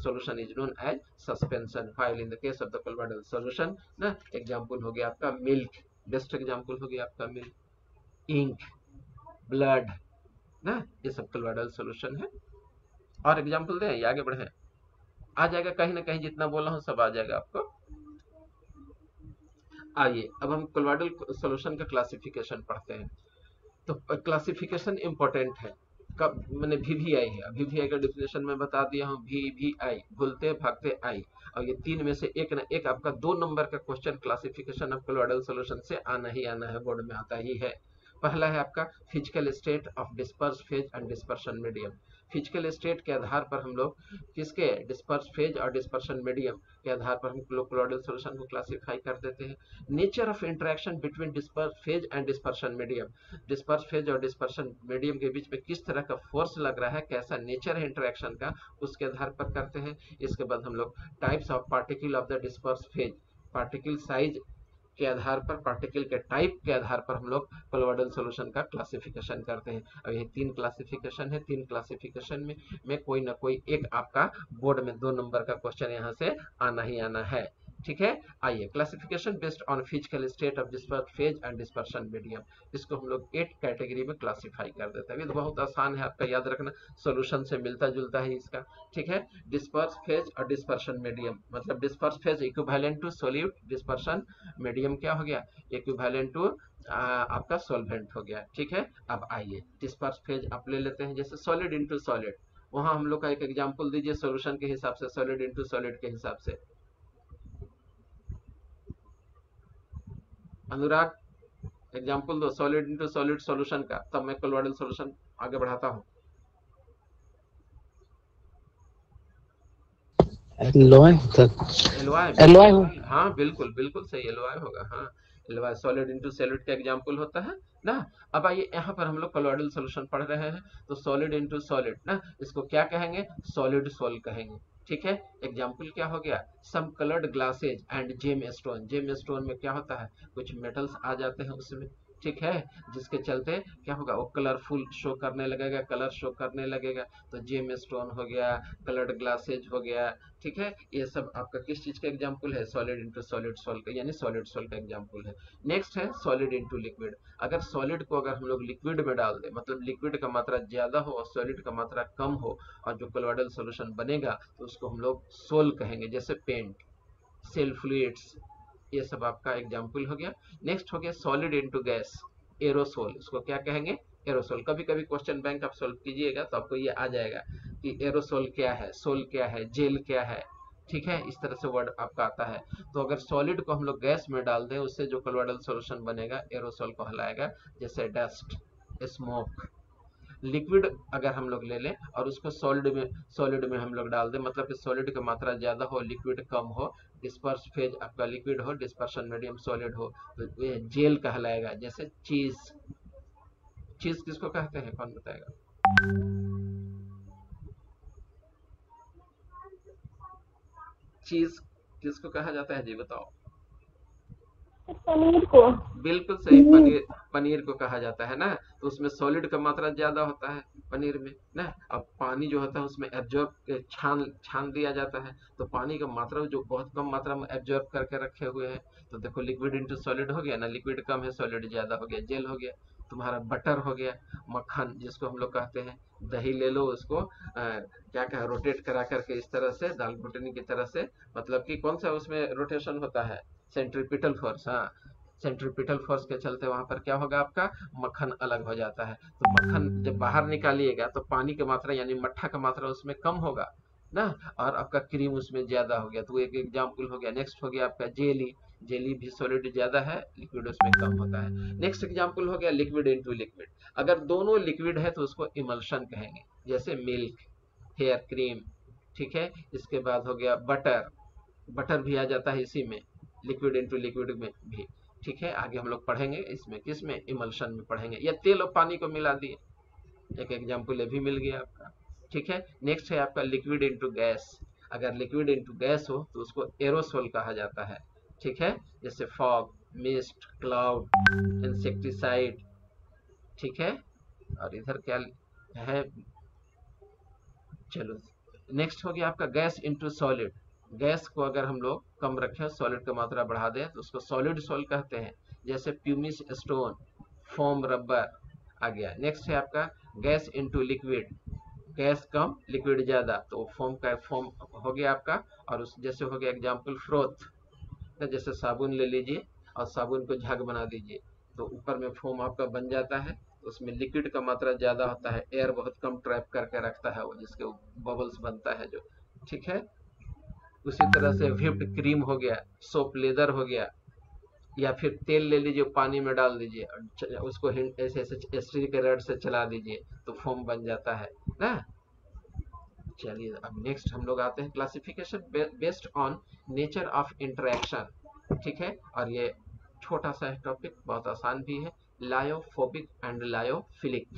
solution is known as suspension, while in the case of the colloidal solution ना, example हो गया आपका milk, best example हो गया आपका milk, ink, blood ना, ये सब कोलोइडल सॉल्यूशन है। और एग्जांपल दें या आगे बढ़े, आ जाएगा कहीं ना कहीं, जितना बोला हूं सब आ जाएगा आपको। आइए अब हम कोलोइडल सॉल्यूशन का क्लासिफिकेशन पढ़ते हैं। तो क्लासिफिकेशन इंपॉर्टेंट है, कब मैंने VVI है, VVI का डिफिनेशन मैं बता दिया हूँ, VVI भूलते भागते आई। और ये तीन में से एक न एक आपका 2 नंबर का question classification of colloidal solution से आना ही आना है, बोर्ड में आता ही है। पहला है आपका physical state of disperse phase and dispersion medium. Physical state के आधार पर हम लोग किसके डिस्पर्स फेज और डिस्पर्शन मीडियम के आधार पर हम लोग कोलोइडल सॉल्यूशन को क्लासिफाई कर देते हैं। Nature of interaction between disperse phase and dispersion medium, disperse phase और डिस्पर्शन मीडियम के बीच में किस तरह का फोर्स लग रहा है, कैसा नेचर है इंटरेक्शन का, उसके आधार पर करते हैं। इसके बाद हम लोग types of particle of the disperse phase, particle size के आधार पर, पार्टिकल के टाइप के आधार पर हम लोग कोलोइडल सॉल्यूशन का क्लासिफिकेशन करते हैं। अब ये 3 क्लासिफिकेशन है, 3 क्लासिफिकेशन में कोई ना कोई एक आपका बोर्ड में 2 नंबर का क्वेश्चन यहाँ से आना ही आना है। ठीक है, आइए classification based on physical state of disperse phase and dispersion medium, इसको हम लोग 8 कैटेगरी में क्लासिफाई कर देते हैं। ये तो बहुत आसान है, आपका याद रखना, सॉल्यूशन से मिलता जुलता है इसका। ठीक है, डिस्पर्स फेज और डिस्पर्शन मीडियम, मतलब disperse phase equivalent to solute, dispersion medium क्या हो गया, इक्विवेलेंट टू आपका सॉल्वेंट हो गया। ठीक है, अब आइए डिस्पर्स फेज आप ले लेते हैं, जैसे सॉलिड इनटू सॉलिड, वहां हम लोग का एक एग्जांपल दीजिए सॉल्यूशन के हिसाब से, सॉलिड इनटू सॉलिड के हिसाब से। अनुराग एग्जांपल दो सॉलिड इनटू सॉलिड सॉल्यूशन का, तब मैं कोलोइडल सॉल्यूशन आगे बढ़ाता हूं। एलवाई एलवाई, हो। हाँ बिल्कुल बिल्कुल सही, एलवाई होगा। हाँ, एलवाई सॉलिड इनटू सॉलिड का एग्जांपल होता है ना। अब आइए यहाँ पर हम लोग कोलोइडल सॉल्यूशन पढ़ रहे हैं, तो सॉलिड इनटू सॉलिड ना, इसको क्या कहेंगे, सॉलिड सोल कहेंगे। ठीक है, एग्जाम्पल क्या हो गया, some coloured glasses and gemstone. Gemstone में क्या होता है, कुछ मेटल्स आ जाते हैं उसमें, ठीक है, जिसके चलते क्या होगा, वो कलरफुल शो करने लगेगा, कलर शो करने लगेगा। तो जेम स्टोन हो गया, कलर्ड ग्लासेज हो गया। ठीक है, ये सब आपका किस चीज का एग्जाम्पल है, सॉलिड इंटू सॉलिड सोल का, यानी सॉलिड सोल का एग्जाम्पल है। नेक्स्ट है सॉलिड इंटू लिक्विड। अगर सॉलिड को अगर हम लोग लिक्विड में डाल दें, मतलब लिक्विड का मात्रा ज्यादा हो और सॉलिड का मात्रा कम हो, और जो कोलोइडल सॉल्यूशन बनेगा तो उसको हम लोग सोल कहेंगे, जैसे पेंट, सेल फ्लूइड्स, ये सब आपका एग्जाम्पल हो गया। नेक्स्ट हो गया सॉलिड इनटू गैस, एरोसोल, इसको क्या कहेंगे, एरोसोल। कभी कभी क्वेश्चन बैंक आप सॉल्व कीजिएगा तो आपको ये आ जाएगा कि एरोसोल क्या है, सोल क्या है, जेल क्या है। ठीक है, इस तरह से वर्ड आपका आता है। तो अगर सॉलिड को हम लोग गैस में डाल दें, उससे जो कोलोइडल सॉल्यूशन बनेगा एरोसोल कहलाएगा, जैसे डस्ट, स्मोक। लिक्विड अगर हम लोग ले लें और उसको सॉलिड में हम लोग डाल दें, मतलब कि सॉलिड की मात्रा ज्यादा हो, लिक्विड कम हो, डिस्पर्स फेज आपका लिक्विड हो, डिस्पर्शन मीडियम सॉलिड हो, तो ये जेल कहलाएगा। जैसे चीज, चीज किसको कहते हैं, कौन बताएगा, चीज किसको कहा जाता है जी, बताओ। पनीर को। बिल्कुल सही, पनीर, पनीर को कहा जाता है ना। तो उसमें सॉलिड का मात्रा ज्यादा होता है पनीर में ना। अब पानी जो होता है उसमें एब्जॉर्ब, छान छान दिया जाता है, तो पानी का मात्रा जो बहुत कम मात्रा में एब्जॉर्ब करके रखे हुए हैं। तो देखो लिक्विड इंटू सॉलिड हो गया ना, लिक्विड कम है सॉलिड ज्यादा हो गया, जेल हो गया। तुम्हारा बटर हो गया, मक्खन जिसको हम लोग कहते हैं, दही ले लो, उसको क्या कहा, रोटेट करा करके इस तरह से, दाल घुटनी की तरह से, मतलब कि कौन सा उसमें रोटेशन होता है, सेंट्रीपिटल फोर्स। हाँ, सेंट्रीपिटल फोर्स के चलते वहां पर क्या होगा, आपका मक्खन अलग हो जाता है। तो मक्खन जब बाहर निकालिएगा तो पानी की मात्रा यानी मट्ठा का मात्रा उसमें कम होगा ना, और आपका क्रीम उसमें ज्यादा हो गया। तो एक एग्जाम्पल हो गया। नेक्स्ट हो गया आपका जेली, जेली भी सॉलिड ज्यादा है, लिक्विड उसमें कम होता है। नेक्स्ट एग्जाम्पल हो गया लिक्विड इनटू लिक्विड। अगर दोनों लिक्विड है तो उसको इमल्शन कहेंगे, जैसे मिल्क, हेयर क्रीम। ठीक है, इसके बाद हो गया बटर, बटर भी आ जाता है इसी में, लिक्विड इनटू लिक्विड में भी। ठीक है, आगे हम लोग पढ़ेंगे इसमें, किसमें, इमल्शन में पढ़ेंगे। या तेल और पानी को मिला दिए, एक एग्जाम्पल ये भी मिल गया आपका। ठीक है, नेक्स्ट है आपका लिक्विड इनटू गैस। अगर लिक्विड इनटू गैस हो तो उसको एरोसोल कहा जाता है। ठीक है, जैसे फॉग, मिस्ट, क्लाउड, इंसेक्टिसाइड। ठीक है, और इधर क्या है, चलो नेक्स्ट हो गया आपका गैस इनटू सॉलिड। गैस को अगर हम लोग कम रखें, सॉलिड की मात्रा बढ़ा दें, तो उसको सॉलिड सोल कहते हैं, जैसे प्यूमिस स्टोन, फोम रबर आ गया। नेक्स्ट है आपका गैस इनटू लिक्विड, गैस कम लिक्विड ज्यादा, तो फोम का फोम हो गया आपका। और उस जैसे हो गया एग्जाम्पल फ्रोथ, जैसे साबुन ले लीजिए और साबुन को झाग बना दीजिए, तो ऊपर में फोम आपका बन जाता है, उसमें लिक्विड का मात्रा ज़्यादा होता है, एयर बहुत कम ट्रैप करके रखता है वो, जिसके बबल्स बनता है जो, ठीक है। उसी तरह से व्हिप्ड क्रीम हो गया, सोप लेदर हो गया, या फिर तेल ले लीजिए, पानी में डाल दीजिए और उसको ऐसे ऐसे स्टील के रड से चला दीजिए तो फोम बन जाता है ना। चलिए अब नेक्स्ट हम लोग आते हैं classification based on nature of interaction, ठीक है। और ये छोटा सा टॉपिक, बहुत आसान भी है, लायोफोबिक एंड लायोफिलिक,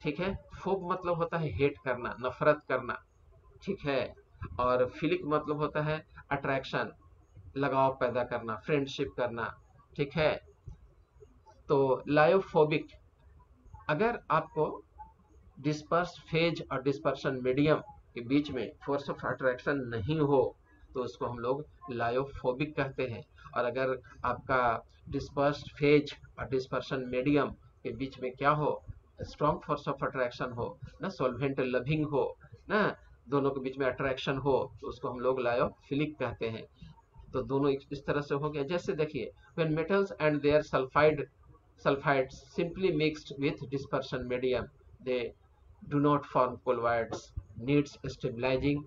ठीक है। फोब मतलब होता है हेट करना, नफरत करना, ठीक है। और फिलिक मतलब होता है अट्रैक्शन, लगाव पैदा करना, फ्रेंडशिप करना, ठीक है। तो लायोफोबिक, अगर आपको डिस्पर्स फेज और डिस्पर्शन मीडियम के बीच में फोर्स ऑफ अट्रैक्शन नहीं हो तो उसको हम लोग लायोफोबिक कहते हैं। और अगर आपका डिस्पर्स फेज और डिस्पर्शन मीडियम के बीच में क्या हो, स्ट्रॉन्ग फोर्स ऑफ अट्रैक्शन हो ना, सॉल्वेंट लविंग हो ना, दोनों के बीच में अट्रैक्शन हो तो उसको हम लोग लायोफिलिक कहते हैं। तो दोनों इस तरह से हो गया। जैसे देखिए, when metals and their sulfides simply mixed with dispersion medium, they do not form colloids, needs stabilizing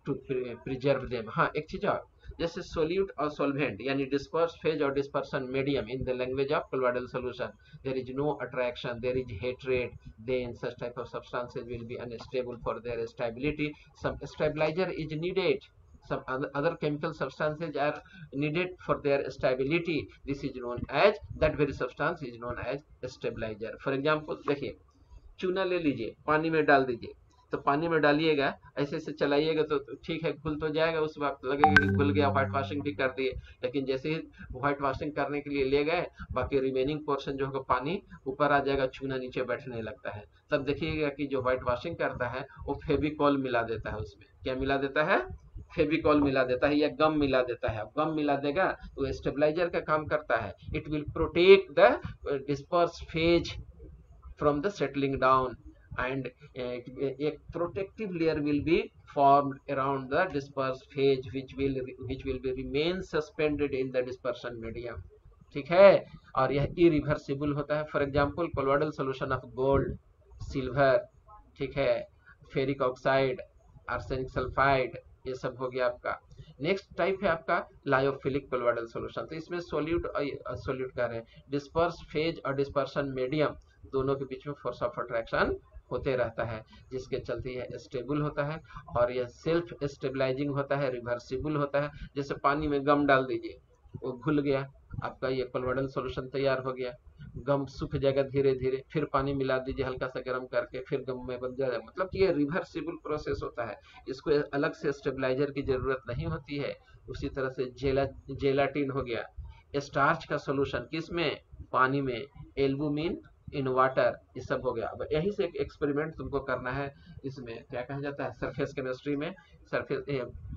to preserve them। हाँ, एक चीज और, जैसे सोल्यूट और सॉल्वेंट यानी डिस्पर्स फेज और dispersion medium, in the language of colloidal solution there is no attraction, there is hatred, then such type of substances will be unstable for their stability, some stabilizer is needed, some other chemical substances are needed for their stability, this is known as, that very substance is known as stabilizer। for example देखिए, चूना ले लीजिए, पानी में डाल दीजिए, तो पानी में डालिएगा, ऐसे ऐसे चलाइएगा तो ठीक है, घुल तो जाएगा, उस वक्त लगेगा कि घुल गया, व्हाइट वॉशिंग भी कर दिए, लेकिन जैसे ही व्हाइट वॉशिंग करने के लिए ले गए, बाकी रिमेनिंग पोर्शन जो होगा पानी ऊपर आ जाएगा, चूना नीचे बैठने लगता है। तब देखिएगा कि जो व्हाइट वॉशिंग करता है वो फेविकॉल मिला देता है, उसमें क्या मिला देता है, फेविकॉल मिला देता है या गम मिला देता है। गम मिला देगा तो स्टेबलाइजर का काम करता है, it will protect the disperse phase from the settling down, and a protective layer will be formed around the dispersed phase which will be remain suspended in the dispersion medium, ठीक है। और यह irreversible होता है। For example colloidal solution of gold, silver, ठीक है, ferric oxide, arsenic sulphide, ये सब हो गया आपका। नेक्स्ट टाइप है आपका लायोफिलिक कोलोइडल सॉल्यूशन। तो इसमें सोल्यूट कह रहे हैं, डिस्पर्स फेज और डिस्पर्शन मीडियम दोनों के बीच में फोर्स ऑफ अट्रैक्शन होते रहता है, जिसके चलते यह स्टेबल होता है और यह सेल्फ स्टेबलाइजिंग होता है, रिवर्सिबल होता है। जैसे पानी में गम डाल दीजिए, वो घुल गया, आपका ये कोलोइडल सॉल्यूशन तैयार हो गया। गम सूख जाएगा धीरे धीरे, फिर पानी मिला दीजिए हल्का सा गर्म करके, फिर गम में बन जाएगा, मतलब कि ये रिवर्सिबल प्रोसेस होता है, इसको अलग से स्टेबलाइजर की जरूरत नहीं होती है। उसी तरह से जेलाटिन हो गया, स्टार्च का सॉल्यूशन किसमें, पानी में, एल्बुमिन इन वाटर, ये सब हो गया। अब यही से एक एक्सपेरिमेंट तुमको करना है, इसमें क्या कहा जाता है, सरफेस केमिस्ट्री में सरफेस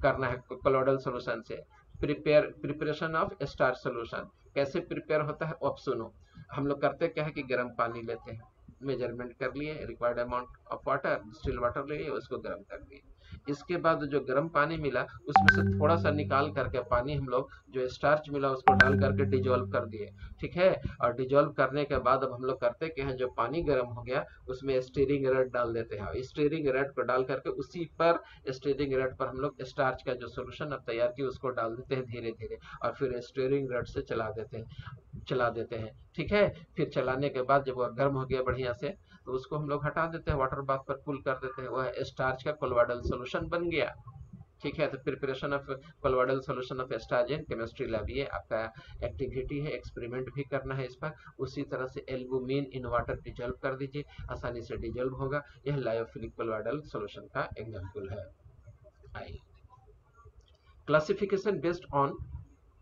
करना है कोलोइडल सॉल्यूशन से। प्रिपरेशन ऑफ स्टार्च सॉल्यूशन कैसे प्रिपेयर होता है, अब सुनो। हम लोग करते क्या है कि गर्म पानी लेते हैं, मेजरमेंट कर लिए, required amount of water, distil water ले लिए, उसको गर्म कर लिए। इसके बाद जो गर्म पानी मिला उसमें से थोड़ा सा निकाल करके पानी हम लोग जो स्टार्च मिला उसको डाल करके डिजोल्व कर दिए, ठीक है। और डिजोल्व करने के बाद अब हम लोग करते क्या है, जो पानी गर्म हो गया उसमें स्टीयरिंग रड डाल देते हैं। स्टीयरिंग रड को डाल करके उसी पर, स्टीयरिंग रड पर हम लोग स्टार्च का जो सोल्यूशन अब तैयार किया उसको डाल देते हैं धीरे धीरे, और फिर स्टीयरिंग रड से चला देते हैं, ठीक है। फिर चलाने के बाद जब वह गर्म हो गया बढ़िया से, तो उसको हम लोग हटा देते हैं, वाटर बाथ पर कूल कर देते हैं, वह स्टार्च का कोलोइडल सॉल्यूशन बन गया, ठीक है। तो preparation of colloidal solution of starch in chemistry lab, ये आपका एक्टिविटी है, एक्सपेरिमेंट भी करना है इस पर। उसी तरह से एल्बुमिन इन वाटर डिजोल्व कर दीजिए, आसानी से डिजोल्व होगा। यह लायोफिलिक कोलोइडल सॉल्यूशन का एग्जांपल है। Classification based on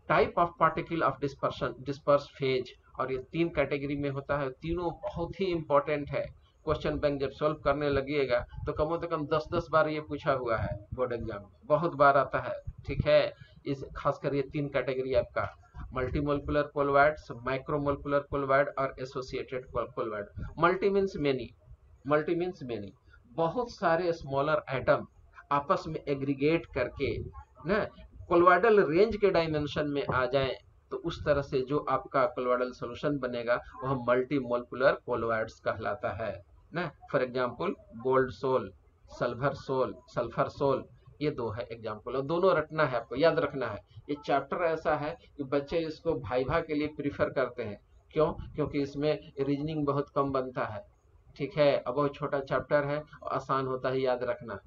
type of particle of dispersion, disperse phase, और ये 3 कैटेगरी में होता है। तीनों बहुत ही इंपॉर्टेंट है। क्वेश्चन बैंक जब सॉल्व करने लगिएगा तो कम से कम 10-10 बार ये पूछा हुआ है बोर्ड एग्जाम में, बहुत बार आता है, ठीक है। इस खासकर ये 3 कैटेगरी आपका मल्टीमोलकुलर कोलोइड्स, माइक्रोमोलकुलर कोलोइड और associated colloid. Multi means many, बहुत सारे स्मॉलर एटम आपस में एग्रीगेट करके ना कोलोइडल रेंज के डायमेंशन में आ जाएं तो उस तरह से जो आपका कोलोइडल सॉल्यूशन बनेगा वह मल्टी मोलकुलर कोलोइड्स कहलाता है ना। For example gold sol, sulphur sol, ये दो है एग्जांपल, और दोनों रटना है, आपको याद रखना है। ये चैप्टर ऐसा है कि बच्चे इसको भाइभा के लिए प्रीफर करते हैं। क्यों? क्योंकि इसमें रीजनिंग बहुत कम बनता है, ठीक है, अब बहुत छोटा चैप्टर है और आसान होता है याद रखना,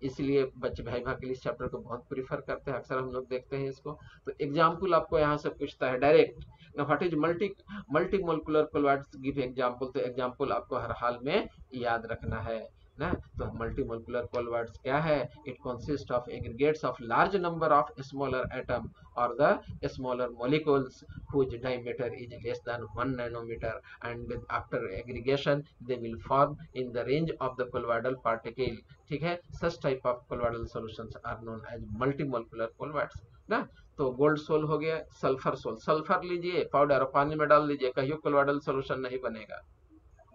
इसलिए बच्चे भाइभा के लिए इस चैप्टर को बहुत प्रीफर करते हैं, अक्सर हम लोग देखते हैं इसको। तो एग्जाम्पल आपको यहाँ से पूछता है direct, what is multi molecular colloids, give example, तो एग्जाम्पल आपको हर हाल में याद रखना है ना। तो मल्टी मोलकुलर कोलोइड्स क्या है? It consist of aggregates of large number of smaller atom और the smaller molecules whose diameter is less than 1 nanometer, and with after aggregation they will form in the range of the colloidal particle, ठीक है। such type of colloidal solutions are known as multimolecular colloids ना। तो gold soul हो गया, sulphur soul, sulphur लीजिए powder और पानी में डाल दीजिए, कहियो कोलोइडल सॉल्यूशन नहीं बनेगा,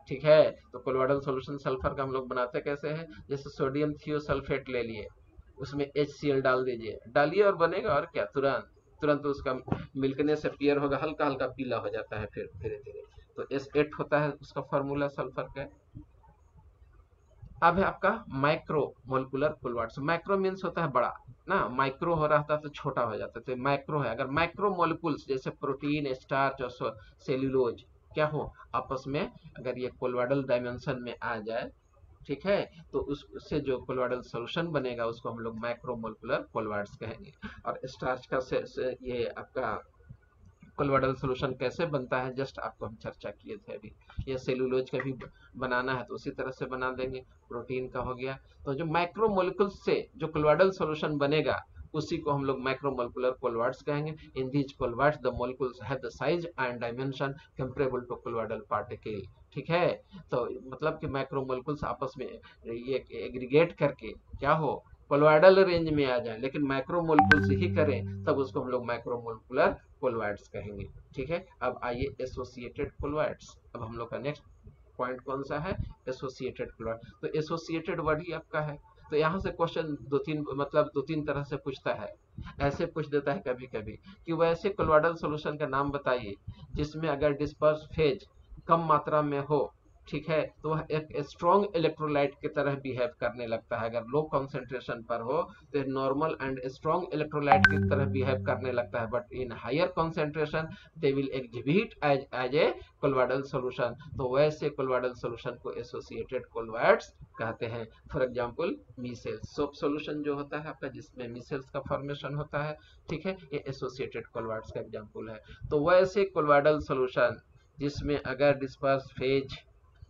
ठीक है। तो कोलोइडल सॉल्यूशन सल्फर का हम लोग बनाते कैसे हैं? जैसे सोडियम थियोसल्फेट ले लिए, उसमें HCl डाल दीजिए, डालिए और बनेगा, और क्या, तुरंत तुरंत उसका मिलकने से पियर होगा, हल्का हल्का पीला हो जाता है फिर धीरे धीरे। तो S8 होता है उसका फॉर्मूला सल्फर का। अब है आपका micro molecular colloids. Micro means होता है बड़ा ना, माइक्रो हो रहा था तो छोटा हो जाता है, तो माइक्रो है। अगर माइक्रो मोलिकुल्स जैसे प्रोटीन, स्टार्च और सेल्यूलोज क्या हो आपस में, अगर ये कोलोइडल डायमेंशन में आ जाए, ठीक है, तो उससे जो कोलोइडल सॉल्यूशन बनेगा उसको हम लोग माइक्रो मोलकुलर कोलोइड्स कहेंगे। और स्टार्च का से ये आपका कोलोइडल सॉल्यूशन कैसे बनता है जस्ट आपको हम चर्चा किए थे अभी। ये सेलुलोज का भी बनाना है तो उसी तरह से बना देंगे। प्रोटीन का हो गया, तो जो माइक्रो मोलिकुल्स से जो कोलोइडल सॉल्यूशन बनेगा उसी को हम लोग माइक्रो मोलकुलर कोलोइड्स कहेंगे। In these colloids the molecules have the size and dimension comparable to colloidal particle, ठीक है। तो मतलब कि माइक्रो मोलिकुल्स आपस में ये एग्रीगेट करके क्या हो, कोलोइडल रेंज में आ जाए, लेकिन माइक्रो मोलिकुल्स ही करें तब उसको हम लोग माइक्रो मोलकुलर कोलोइड्स कहेंगे, ठीक है। अब आइए एसोसिएटेड कोलोइड्स। अब हम लोग का नेक्स्ट पॉइंट कौन सा है? Associated colloid. तो एसोसिएटेड वर्ड ही आपका है। तो यहाँ से क्वेश्चन दो तीन तरह से पूछता है। ऐसे पूछ देता है कभी कभी कि वैसे कोलोइडल सॉल्यूशन का नाम बताइए जिसमें अगर डिस्पर्स फेज कम मात्रा में हो, ठीक है, तो वह एक स्ट्रॉन्ग इलेक्ट्रोलाइट की तरह बिहेव करने लगता है। अगर लो कंसंट्रेशन पर हो तो नॉर्मल एंड स्ट्रॉन्ग इलेक्ट्रोलाइट की तरह बिहेव करने लगता है, but in higher concentration they will exhibit as a colloidal solution. तो वैसे कोलोइडल सॉल्यूशन को एसोसिएटेड कोलोइड्स कहते हैं। For example micelles, soap solution जो होता है आपका जिसमें मीसेल्स का फॉर्मेशन होता है, ठीक है, ये एसोसिएटेड कोलोइड्स का एग्जांपल है। तो वैसे कोलोइडल सॉल्यूशन जिसमें अगर डिस्पर्स फेज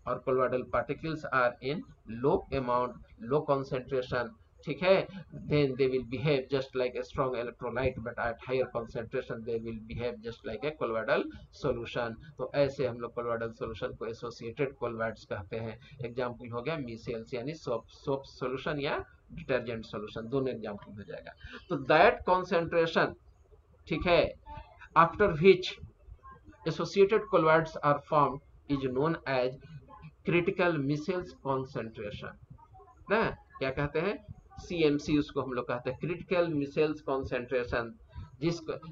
और colloidal particles are in low amount, low concentration, ठीक है, then they will behave just like a strong electrolyte, but at higher concentration they will behave just like a colloidal solution। तो ऐसे हम लोग colloidal solution को associated colloids कहते हैं। Example हो गया मीसेल्स यानी सोप सॉल्यूशन या डिटर्जेंट सॉल्यूशन, दोनों एग्जाम्पल हो जाएगा। तो दैट concentration, ठीक है, after which associated colloids are formed is known as critical micelles concentration ना। क्या कहते हैं? CMC उसको हम लोग कहते हैं, क्रिटिकल मिसेल्स कॉन्सेंट्रेशन।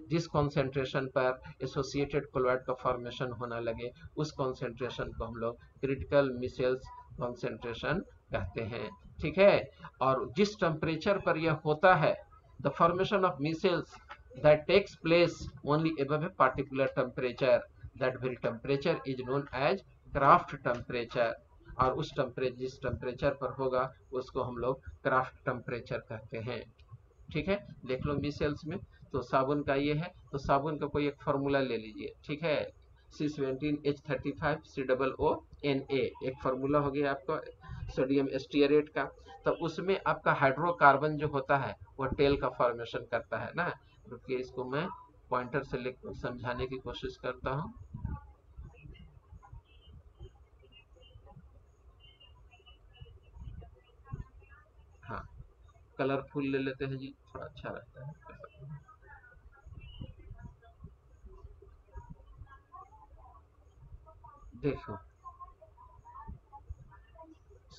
जिस कॉन्सेंट्रेशन पर एसोसिएटेड कोलोइड का फॉर्मेशन होने लगे उस कॉन्सेंट्रेशन को हम लोग क्रिटिकल मिसेल्स कॉन्सेंट्रेशन कहते हैं, ठीक है। और जिस टेम्परेचर पर यह होता है, the formation of micelles that takes place only above a particular temperature, that very temperature is known as craft temperature. और उस जिस टेम्परेचर पर होगा उसको हम लोग क्राफ्ट टेम्परेचर कहते हैं, ठीक है। देख लो मिसेल्स में, तो साबुन का ये है, तो साबुन का कोई एक फार्मूला ले लीजिए, ठीक है, C17H35COONA, एक फार्मूला हो गया आपका सोडियम स्टीयरेट का। तो उसमें आपका हाइड्रोकार्बन जो होता है वह टेल का फॉर्मेशन करता है ना। रुकिए इसको मैं पॉइंटर से लिख समझाने की कोशिश करता हूँ। हाँ, कलरफुल ले लेते हैं जी, थोड़ा अच्छा रहता है। देखो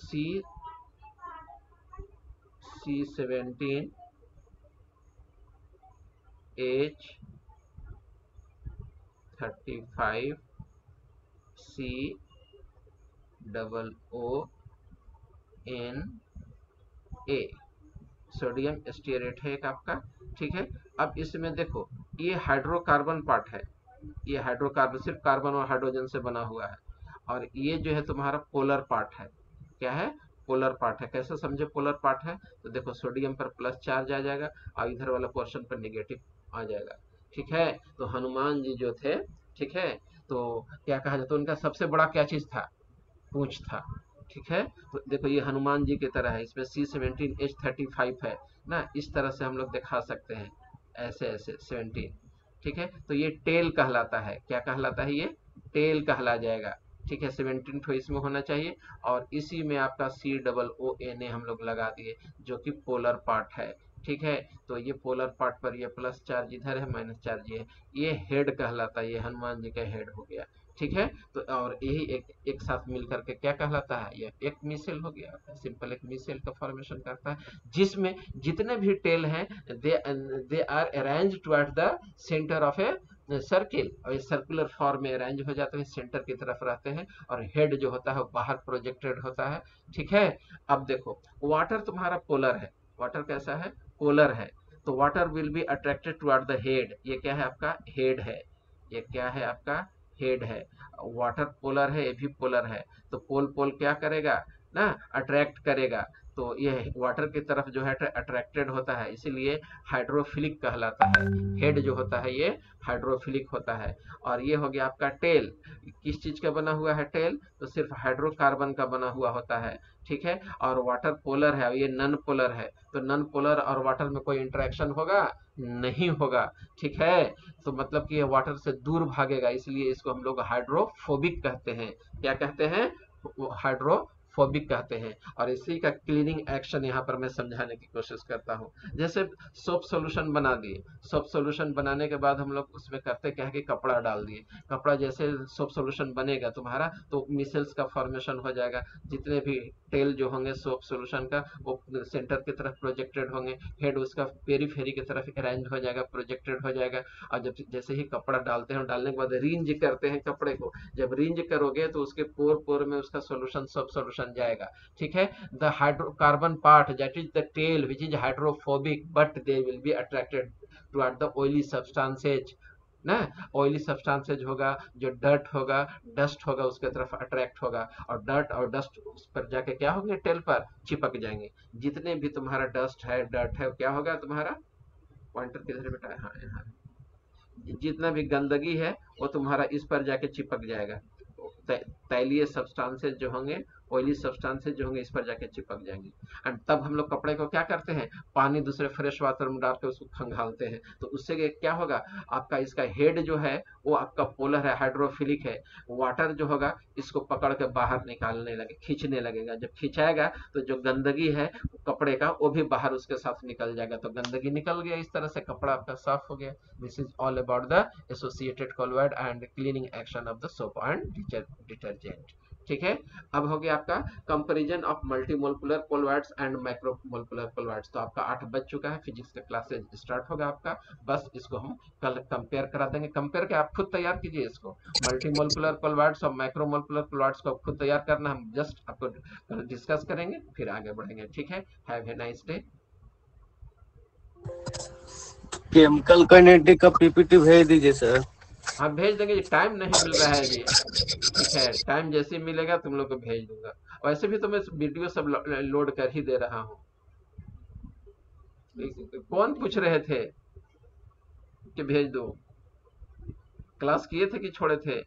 C17H 35 COONA, सोडियम स्टीयरेट है एक आपका। ठीक है, अब इसमें देखो ये हाइड्रोकार्बन पार्ट है, ये हाइड्रोकार्बन सिर्फ कार्बन और हाइड्रोजन से बना हुआ है, और ये जो है तुम्हारा पोलर पार्ट है। क्या है? पोलर पार्ट है। कैसे समझे पोलर पार्ट है? तो देखो सोडियम पर प्लस चार्ज आ जाएगा और इधर वाला पोर्शन पर नेगेटिव आ जाएगा। ठीक है, तो हनुमान जी जो थे, ठीक है, तो क्या कहा जाता है, उनका सबसे बड़ा क्या चीज था? पूंछ था। ठीक है, तो देखो ये हनुमान जी की तरह है, इसमें C17H35 है ना, इस तरह से हम लोग दिखा सकते हैं, ऐसे ऐसे 17। ठीक है, तो ये टेल कहलाता है। क्या कहलाता है? ये टेल कहला जाएगा। ठीक है, 17 तो इसमें होना चाहिए, और इसी में आपका COONA हम लोग लगा दिए, जो कि पोलर पार्ट है। ठीक है, तो ये पोलर पार्ट पर ये प्लस चार्ज इधर है, माइनस चार्ज ये हेड कहलाता है, ये हनुमान जी का हेड हो गया। ठीक है, तो और यही एक साथ मिल करके क्या कहलाता है? ये एक मिसेल हो गया, सिंपल एक मिसेल का फॉर्मेशन करता है, जिसमें जितने भी टेल हैं they are arrange toward the centre of a circle, और ये सर्कुलर फॉर्म में अरेंज हो जाते हैं, सेंटर की तरफ रहते हैं, और हेड जो होता है वो बाहर प्रोजेक्टेड होता है। ठीक है, अब देखो वाटर तुम्हारा पोलर है, वाटर कैसा है? पोलर है, तो water will be attracted toward the head. ये क्या है? आपका हेड है। ये क्या है? आपका हेड है। वाटर पोलर है, ये भी पोलर है, तो पोल पोल क्या करेगा ना? अट्रैक्ट करेगा, तो ये वाटर की तरफ जो है अट्रैक्टेड होता है, इसीलिए हाइड्रोफिलिक कहलाता है। हेड जो होता है ये हाइड्रोफिलिक होता है। और ये हो गया आपका टेल। किस चीज का बना हुआ है टेल? तो सिर्फ हाइड्रोकार्बन का बना हुआ होता है। ठीक है, और वाटर पोलर है, ये नन पोलर है, तो नन पोलर और वाटर में कोई इंटरेक्शन होगा? नहीं होगा। ठीक है, तो मतलब कि ये वाटर से दूर भागेगा, इसलिए इसको हम लोग हाइड्रोफोबिक कहते हैं। क्या कहते हैं? हाइड्रोफोबिक कहते हैं। और इसी का क्लीनिंग एक्शन यहाँ पर मैं समझाने की कोशिश करता हूँ। जैसे सोप सोल्यूशन बना दिए, सोप सोल्यूशन बनाने के बाद हम लोग उसमें करते क्या है कि कपड़ा डाल दिए, कपड़ा जैसे सोप सोल्यूशन बनेगा तुम्हारा, तो मिसेल्स का फॉर्मेशन हो जाएगा। जितने भी टेल जो होंगे सोप सोल्यूशन का, वो सेंटर की तरफ प्रोजेक्टेड होंगे, हेड उसका पेरीफेरी की तरफ अरेंज हो जाएगा, प्रोजेक्टेड हो जाएगा। और जब जैसे ही कपड़ा डालते हैं, डालने के बाद रिंज करते हैं कपड़े को, जब रिंज करोगे तो उसके पोर पोर में उसका सोल्यूशन सोप सोल्यूशन जाएगा। ठीक है, the hydrocarbon part that is the tail which is hydrophobic but they will be attracted toward the oily substances ना। ऑयली सब्सटेंसेज होगा, जो डर्ट होगा, डस्ट होगा, उसके तरफ अट्रैक्ट होगा, और डर्ट और डस्ट उस पर जाके क्या होंगे? टेल पर चिपक जाएंगे। जितने भी तुम्हारा डस्ट है, डर्ट है, क्या होगा तुम्हारा? पॉइंटर किधर बेटा है? हाँ, यहाँ। जितना भी गंदगी है वो तुम्हारा इस पर जाके चिपक जाएगा। तैलीय सब्सटेंसेज जो होंगे, ऑयली सब्सटेंसेज जो होंगे, इस पर जाके चिपक जाएंगे। एंड तब हम लोग कपड़े को क्या करते हैं? पानी दूसरे फ्रेश वाटर में डाल के उसको खंगालते हैं, तो उससे क्या होगा? आपका इसका हेड जो है वो आपका पोलर है, हाइड्रोफिलिक है। वाटर जो होगा इसको पकड़ के बाहर निकालने लगे, खींचने लगेगा। जब खिंचाएगा तो जो गंदगी है कपड़े का, वो भी बाहर उसके साथ निकल जाएगा, तो गंदगी निकल गया, इस तरह से कपड़ा आपका साफ हो गया। This is all about the associated colloid and cleaning action of the soap and detergent. ठीक है, अब हो गया आपका comparison of multimolecular colloids and macromolecular colloids. तो आपका 8 बज चुका है, फिजिक्स का क्लासेज स्टार्ट होगा आपका। बस इसको हम कल कंपेयर करा देंगे। कंपेयर के आप खुद तैयार कीजिए इसको, मल्टीमोलकुलर कोलॉइड्स और मैक्रोमोलकुलर कोलॉइड्स को खुद तैयार करना, हम जस्ट आपको डिस्कस करेंगे, फिर आगे बढ़ेंगे। ठीक है, have a nice day. Chemical kinetic का पीपीटी भेज दीजिए सर। हाँ भेज देंगे जी, टाइम नहीं मिल रहा है जी। ठीक है, टाइम जैसे ही मिलेगा तुम लोग को भेज दूंगा। वैसे भी तो मैं वीडियो सब लोड कर ही दे रहा हूँ। कौन पूछ रहे थे कि भेज दो? क्लास किए थे कि छोड़े थे?